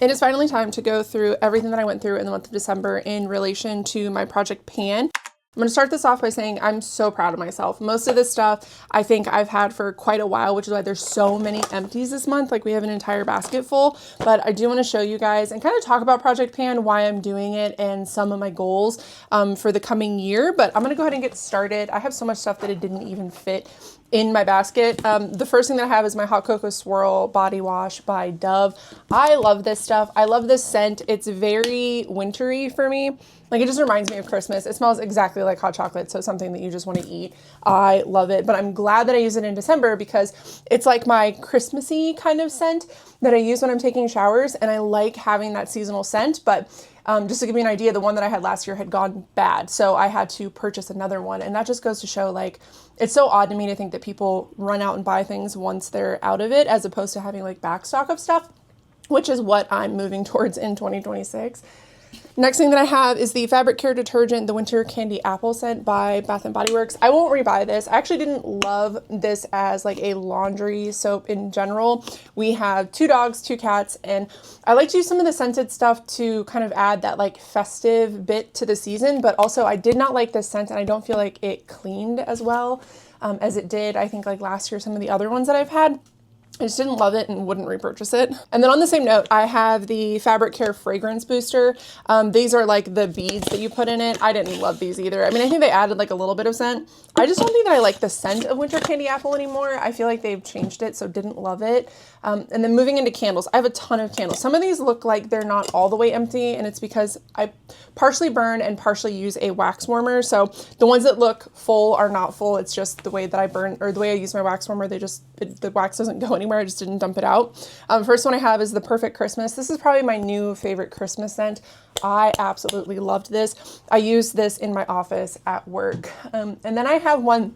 It is finally time to go through everything that I went through in the month of December in relation to my Project Pan. I'm going to start this off by saying I'm so proud of myself. Most of this stuff I think I've had for quite a while, which is why there's so many empties this month. Like we have an entire basket full, but I do want to show you guys and kind of talk about Project Pan, why I'm doing it, and some of my goals for the coming year. But I'm going to go ahead and get started. I have so much stuff that it didn't even fit in my basket. The first thing that I have is my Hot Cocoa Swirl Body Wash by Dove. I love this stuff. I love this scent. It's very wintry for me. Like it just reminds me of Christmas. It smells exactly like hot chocolate, so something that you just want to eat. I love it, but I'm glad that I use it in December because it's like my Christmassy kind of scent that I use when I'm taking showers, and I like having that seasonal scent, but just to give you an idea, the one that I had last year had gone bad, so I had to purchase another one, and that just goes to show, like, it's so odd to me to think that people run out and buy things once they're out of it, as opposed to having like back stock of stuff, which is what I'm moving towards in 2026. Next thing that I have is the Fabric Care Detergent, the Winter Candy Apple scent by Bath & Body Works. I won't rebuy this. I actually didn't love this as like a laundry soap in general. We have 2 dogs, 2 cats, and I like to use some of the scented stuff to kind of add that like festive bit to the season, but also I did not like this scent, and I don't feel like it cleaned as well as it did, I think, like last year, some of the other ones that I've had. I just didn't love it and wouldn't repurchase it. And then on the same note, I have the Fabric Care Fragrance Booster. These are like the beads that you put in it. I didn't love these either. I mean, I think they added like a little bit of scent. I just don't think that I like the scent of Winter Candy Apple anymore. I feel like they've changed it, so didn't love it. And then moving into candles, I have a ton of candles. Some of these look like they're not all the way empty, and it's because I partially burn and partially use a wax warmer. So the ones that look full are not full. It's just the way that I burn, or the way I use my wax warmer, the wax doesn't go anywhere. I just didn't dump it out. First one I have is the Perfect Christmas. This is probably my new favorite Christmas scent. I absolutely loved this. I used this in my office at work. And then I have one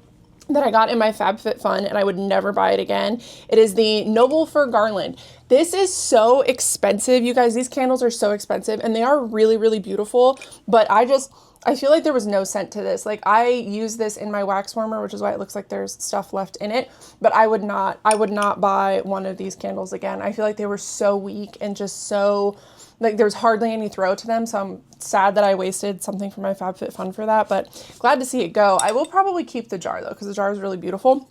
that I got in my FabFitFun, and I would never buy it again. It is the Noble Fir Garland. This is so expensive, you guys. These candles are so expensive, and they are really, really beautiful, but I feel like there was no scent to this. Like, I use this in my wax warmer, which is why it looks like there's stuff left in it, but I would not buy one of these candles again. I feel like they were so weak and just so, like, there's hardly any throw to them, so I'm sad that I wasted something from my FabFitFun for that, but glad to see it go. I will probably keep the jar, though, because the jar is really beautiful.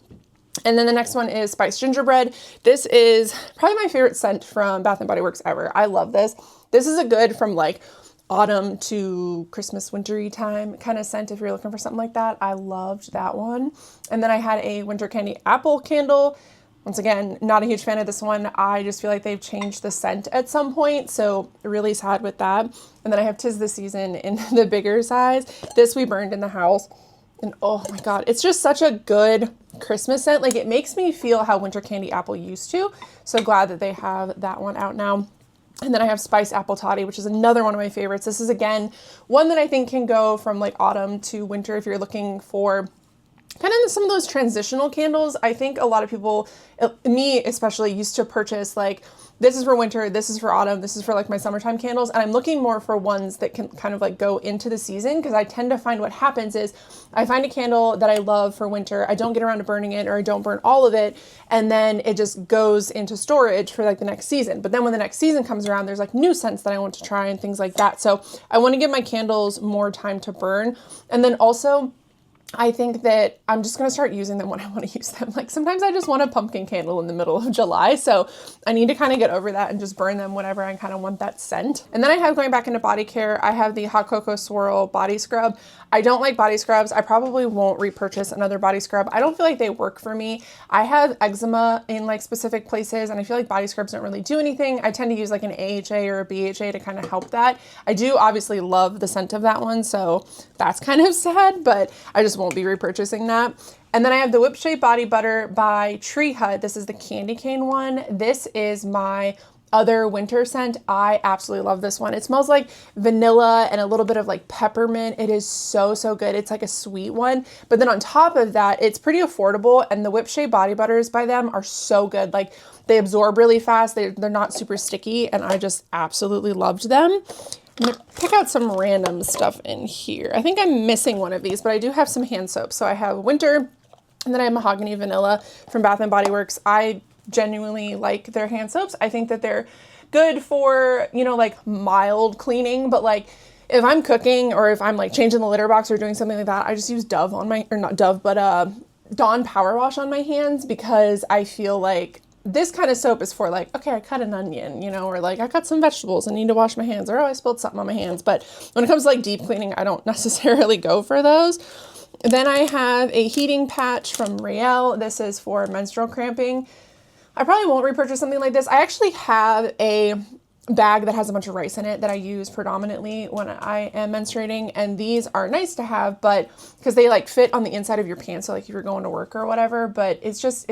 And then the next one is Spiced Gingerbread. This is probably my favorite scent from Bath & Body Works ever. I love this. This is a good from, like, autumn to Christmas wintry time kind of scent if you're looking for something like that. I loved that one. And then I had a Winter Candy Apple candle. Once again, not a huge fan of this one. I just feel like they've changed the scent at some point, so really sad with that. And then I have 'Tis the Season in the bigger size. This we burned in the house, and oh my god, it's just such a good Christmas scent. Like, it makes me feel how Winter Candy Apple used to. So glad that they have that one out now. And then I have Spiced Apple Toddy, which is another one of my favorites. This is, again, one that I think can go from like autumn to winter if you're looking for kind of some of those transitional candles. I think a lot of people, me especially, used to purchase like, this is for winter, this is for autumn, this is for like my summertime candles. And I'm looking more for ones that can kind of like go into the season, because I tend to find what happens is I find a candle that I love for winter, I don't get around to burning it, or I don't burn all of it, and then it just goes into storage for like the next season. But then when the next season comes around, there's like new scents that I want to try and things like that. So I want to give my candles more time to burn. And then also, I think that I'm just going to start using them when I want to use them. Like, sometimes I just want a pumpkin candle in the middle of July, so I need to kind of get over that and just burn them whenever I kind of want that scent. And then I have, going back into body care, I have the Hot Cocoa Swirl body scrub. I don't like body scrubs. I probably won't repurchase another body scrub. I don't feel like they work for me. I have eczema in like specific places, and I feel like body scrubs don't really do anything. I tend to use like an AHA or a BHA to kind of help that. I do obviously love the scent of that one, so that's kind of sad, but I just won't be repurchasing that. And then I have the Whip Shape Body Butter by Tree Hut. This is the candy cane one. This is my other winter scent. I absolutely love this one. It smells like vanilla and a little bit of like peppermint. It is so, so good. It's like a sweet one. But then on top of that, it's pretty affordable, and the Whip Shape Body Butters by them are so good. Like, they absorb really fast. They're not super sticky, and I just absolutely loved them. I'm gonna pick out some random stuff in here. I think I'm missing one of these, but I do have some hand soap. So I have Winter, and then I have Mahogany Vanilla from Bath & Body Works. I genuinely like their hand soaps. I think that they're good for, you know, like mild cleaning, but like if I'm cooking or if I'm like changing the litter box or doing something like that, I just use Dove on my, or not Dove, but Dawn Power Wash on my hands, because I feel like this kind of soap is for like, okay, I cut an onion, you know, or like I cut some vegetables and need to wash my hands, or oh, I spilled something on my hands. But when it comes to like deep cleaning, I don't necessarily go for those. Then I have a heating patch from Riel. This is for menstrual cramping. I probably won't repurchase something like this. I actually have a bag that has a bunch of rice in it that I use predominantly when I am menstruating, and these are nice to have, but because they like fit on the inside of your pants, so like if you're going to work or whatever, but it just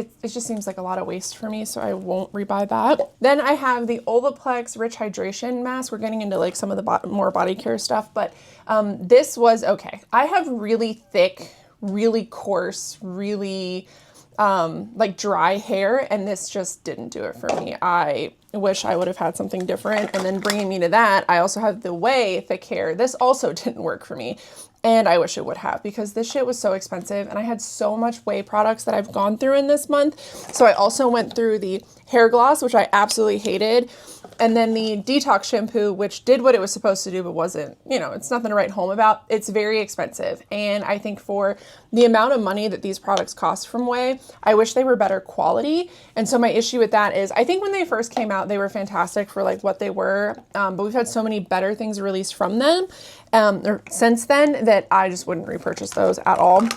seems like a lot of waste for me, so I won't rebuy that. Then I have the Olaplex Rich Hydration Mask. We're getting into like some of the more body care stuff, but this was okay. I have really thick, really coarse, really like dry hair, and this just didn't do it for me. I wish I would have had something different. And then bringing me to that, I also have the Way thick hair. This also didn't work for me, and I wish it would have, because this shit was so expensive, and I had so much Way products that I've gone through in this month. So I also went through the hair gloss, which I absolutely hated, and then the detox shampoo, which did what it was supposed to do, but wasn't, you know, it's nothing to write home about. It's very expensive. And I think for the amount of money that these products cost from Way, I wish they were better quality. And so my issue with that is, I think when they first came out, they were fantastic for like what they were. But we've had so many better things released from them or since then, that I just wouldn't repurchase those at all.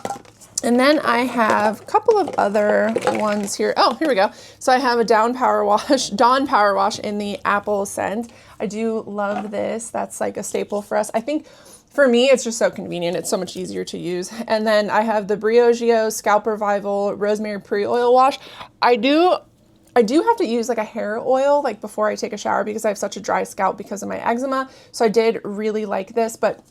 And then I have a couple of other ones here. Oh, here we go. So I have a Dawn Power Wash in the apple scent. I do love this. That's like a staple for us. I think for me, it's just so convenient. It's so much easier to use. And then I have the Briogeo Scalp Revival Rosemary Pre-Oil Wash. I do have to use like a hair oil like before I take a shower, because I have such a dry scalp because of my eczema. So I did really like this, but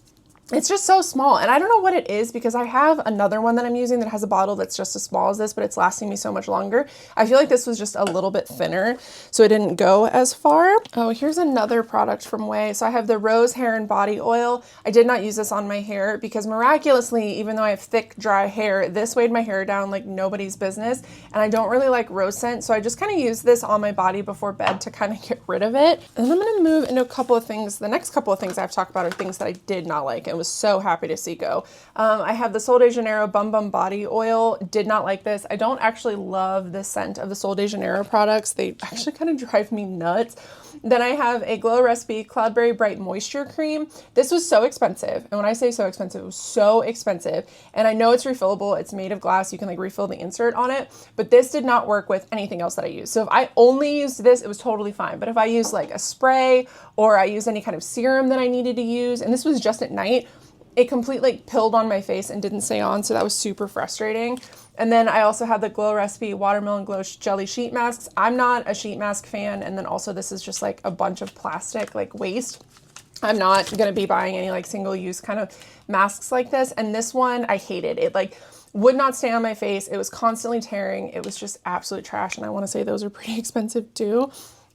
it's just so small, and I don't know what it is, because I have another one that I'm using that has a bottle that's just as small as this, but it's lasting me so much longer. I feel like this was just a little bit thinner, so it didn't go as far. Oh, here's another product from Way. So I have the Rose Hair and Body Oil. I did not use this on my hair because miraculously, even though I have thick, dry hair, this weighed my hair down like nobody's business, and I don't really like rose scent, so I just kind of use this on my body before bed to kind of get rid of it. And then I'm going to move into a couple of things. The next couple of things I have to talk about are things that I did not like, and was so happy to see go. I have the Sol de Janeiro Bum Bum Body Oil. Did not like this. I don't actually love the scent of the Sol de Janeiro products. They actually kind of drive me nuts. Then I have a Glow Recipe Cloudberry Bright Moisture Cream. This was so expensive. And when I say so expensive, it was so expensive. And I know it's refillable. It's made of glass. You can like refill the insert on it. But this did not work with anything else that I used. So if I only used this, it was totally fine. But if I used like a spray, or I used any kind of serum that I needed to use, and this was just at night, it completely pilled on my face and didn't stay on, so that was super frustrating. And then I also have the Glow Recipe Watermelon Glow Jelly Sheet Masks. I'm not a sheet mask fan, and then also this is just like a bunch of plastic like waste. I'm not gonna be buying any like single-use kind of masks like this, and this one I hated. It like would not stay on my face. It was constantly tearing. It was just absolute trash, and I wanna say those are pretty expensive too.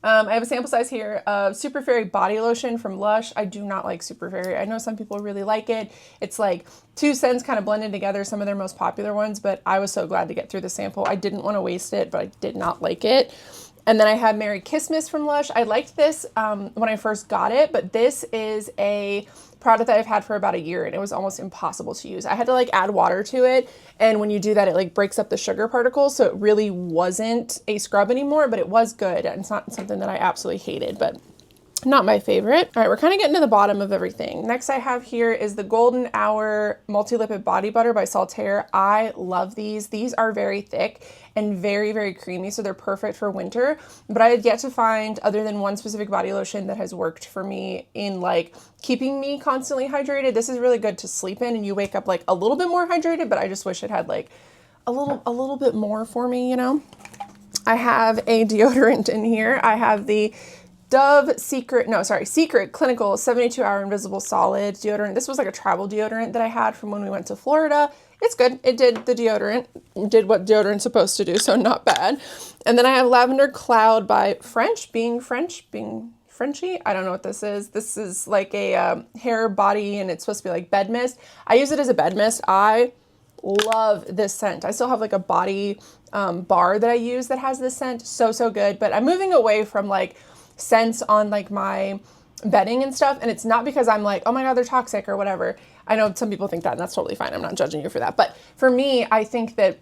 I have a sample size here of Super Fairy Body Lotion from Lush. I do not like Super Fairy. I know some people really like it. It's like two scents kind of blended together, some of their most popular ones, but I was so glad to get through the sample. I didn't want to waste it, but I did not like it. And then I have Merry Christmas from Lush. I liked this when I first got it, but this is a product that I've had for about a year, and it was almost impossible to use. I had to like add water to it, and when you do that, it like breaks up the sugar particles, so it really wasn't a scrub anymore, but it was good, and it's not something that I absolutely hated, but not my favorite. All right, we're kind of getting to the bottom of everything. Next I have here is the Golden Hour Multi-Lipid Body Butter by Saltaire. I love these. These are very thick and very, very creamy, so they're perfect for winter. But I had yet to find, other than one specific body lotion that has worked for me in like keeping me constantly hydrated. This is really good to sleep in, and you wake up like a little bit more hydrated, but I just wish it had like a little bit more for me, you know? I have a deodorant in here. I have the Secret Clinical 72-Hour Invisible Solid deodorant. This was like a travel deodorant that I had from when we went to Florida. It's good. It did what deodorant's supposed to do, so not bad. And then I have Lavender Cloud by Being Frenchy. I don't know what this is. This is like a hair, body, and it's supposed to be like bed mist. I use it as a bed mist. I love this scent. I still have like a body bar that I use that has this scent. So good. But I'm moving away from like scents on like my bedding and stuff. And it's not because I'm like, oh my God, they're toxic or whatever. I know some people think that, and that's totally fine. I'm not judging you for that. But for me, I think that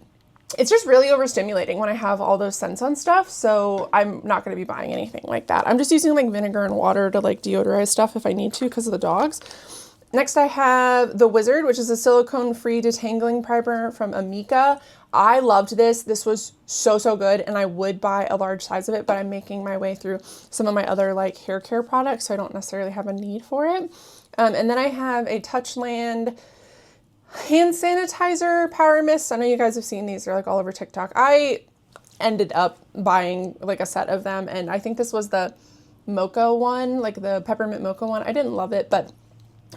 it's just really overstimulating when I have all those scents on stuff. So I'm not going to be buying anything like that. I'm just using like vinegar and water to like deodorize stuff if I need to because of the dogs. Next, I have the Wizard, which is a silicone-free detangling primer from Amika. I loved this. This was so, so good, and I would buy a large size of it, but I'm making my way through some of my other like hair care products, so I don't necessarily have a need for it. And then I have a Touchland hand sanitizer power mist. I know you guys have seen these. They're like all over TikTok. I ended up buying like a set of them, and I think this was the mocha one, like the peppermint mocha one. I didn't love it, but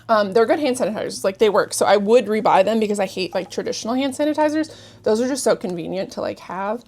they're good hand sanitizers, like they work. So I would rebuy them because I hate like traditional hand sanitizers. Those are just so convenient to like have.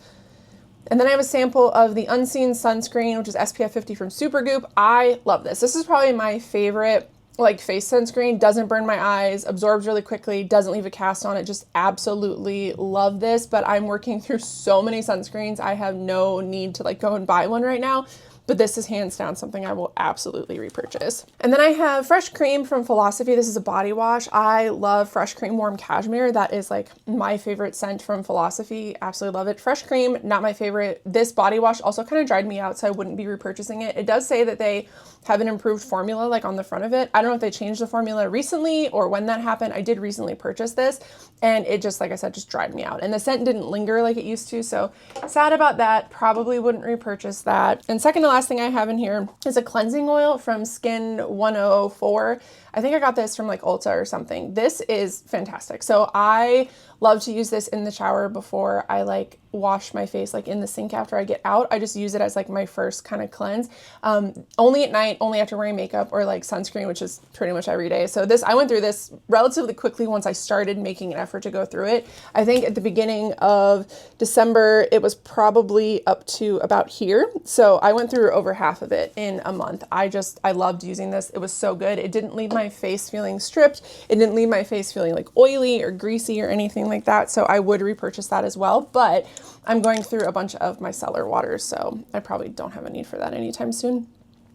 And then I have a sample of the Unseen Sunscreen, which is SPF 50 from Supergoop. I love this. This is probably my favorite like face sunscreen. Doesn't burn my eyes, absorbs really quickly, doesn't leave a cast on it. Just absolutely love this. But I'm working through so many sunscreens. I have no need to like go and buy one right now. But this is hands down something I will absolutely repurchase. And then I have Fresh Cream from Philosophy. This is a body wash. I love Fresh Cream Warm Cashmere. That is like my favorite scent from Philosophy. Absolutely love it. Fresh Cream, not my favorite. This body wash also kind of dried me out, so I wouldn't be repurchasing it. It does say that they have an improved formula like on the front of it. I don't know if they changed the formula recently or when that happened. I did recently purchase this, and it just, like I said, just dried me out. And the scent didn't linger like it used to, so sad about that. Probably wouldn't repurchase that. And second to last thing I have in here is a cleansing oil from Skin 1004. I think I got this from like Ulta or something. This is fantastic. So I love to use this in the shower before I like wash my face, like in the sink after I get out. I just use it as like my first kind of cleanse. Only at night, only after wearing makeup or like sunscreen, which is pretty much every day. So I went through this relatively quickly once I started making an effort to go through it. I think at the beginning of December, it was probably up to about here. So I went through over half of it in a month. I loved using this. It was so good. It didn't leave my face feeling stripped. It didn't leave my face feeling like oily or greasy or anything like that. So I would repurchase that as well, but I'm going through a bunch of micellar waters, so I probably don't have a need for that anytime soon.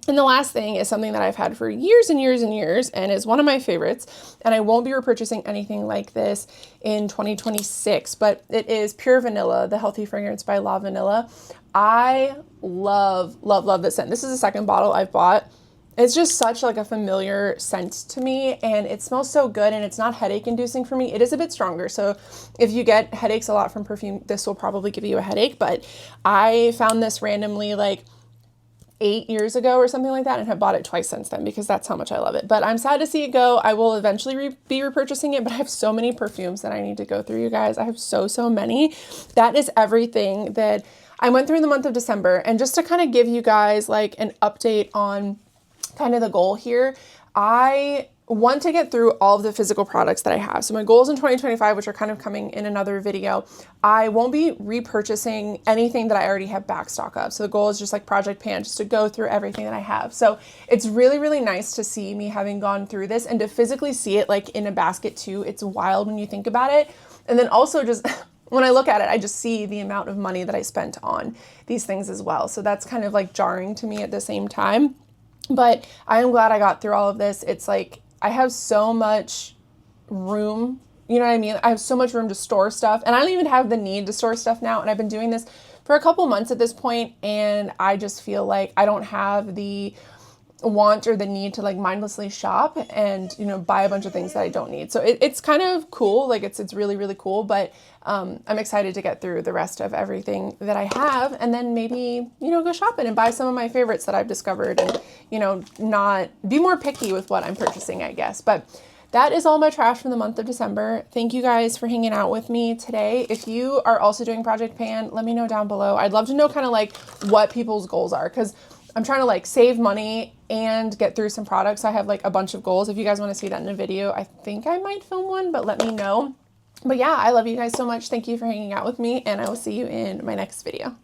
And the last thing is something that I've had for years and years and years and is one of my favorites, and I won't be repurchasing anything like this in 2026, but it is Pure Vanilla, the healthy fragrance by La Vanilla. I love, love, love this scent. This is the second bottle I've bought. It's just such like a familiar scent to me, and it smells so good, and it's not headache inducing for me. It is a bit stronger, so if you get headaches a lot from perfume, this will probably give you a headache, but I found this randomly like 8 years ago or something like that and have bought it twice since then because that's how much I love it. But I'm sad to see it go. I will eventually be repurchasing it, but I have so many perfumes that I need to go through, you guys. I have so many. That is everything that I went through in the month of December. And just to kind of give you guys like an update on kind of the goal here, I want to get through all of the physical products that I have. So my goals in 2025, which are kind of coming in another video, I won't be repurchasing anything that I already have back stock of. So the goal is just like Project Pan, just to go through everything that I have. So it's really, really nice to see me having gone through this and to physically see it like in a basket too. It's wild when you think about it. And then also just when I look at it, I just see the amount of money that I spent on these things as well. So that's kind of like jarring to me at the same time. But I am glad I got through all of this. It's like I have so much room, you know what I mean? I have so much room to store stuff, and I don't even have the need to store stuff now. And I've been doing this for a couple months at this point, and I just feel like I don't have the want or the need to like mindlessly shop and, you know, buy a bunch of things that I don't need. So it's kind of cool. Like it's really, really cool, but I'm excited to get through the rest of everything that I have and then maybe, you know, go shopping and buy some of my favorites that I've discovered and, you know, not be more picky with what I'm purchasing, I guess. But that is all my trash from the month of December. Thank you guys for hanging out with me today. If you are also doing Project Pan, let me know down below. I'd love to know kind of like what people's goals are, because I'm trying to like save money and get through some products. I have like a bunch of goals. If you guys want to see that in a video, I think I might film one, but let me know. But yeah, I love you guys so much. Thank you for hanging out with me, and I will see you in my next video.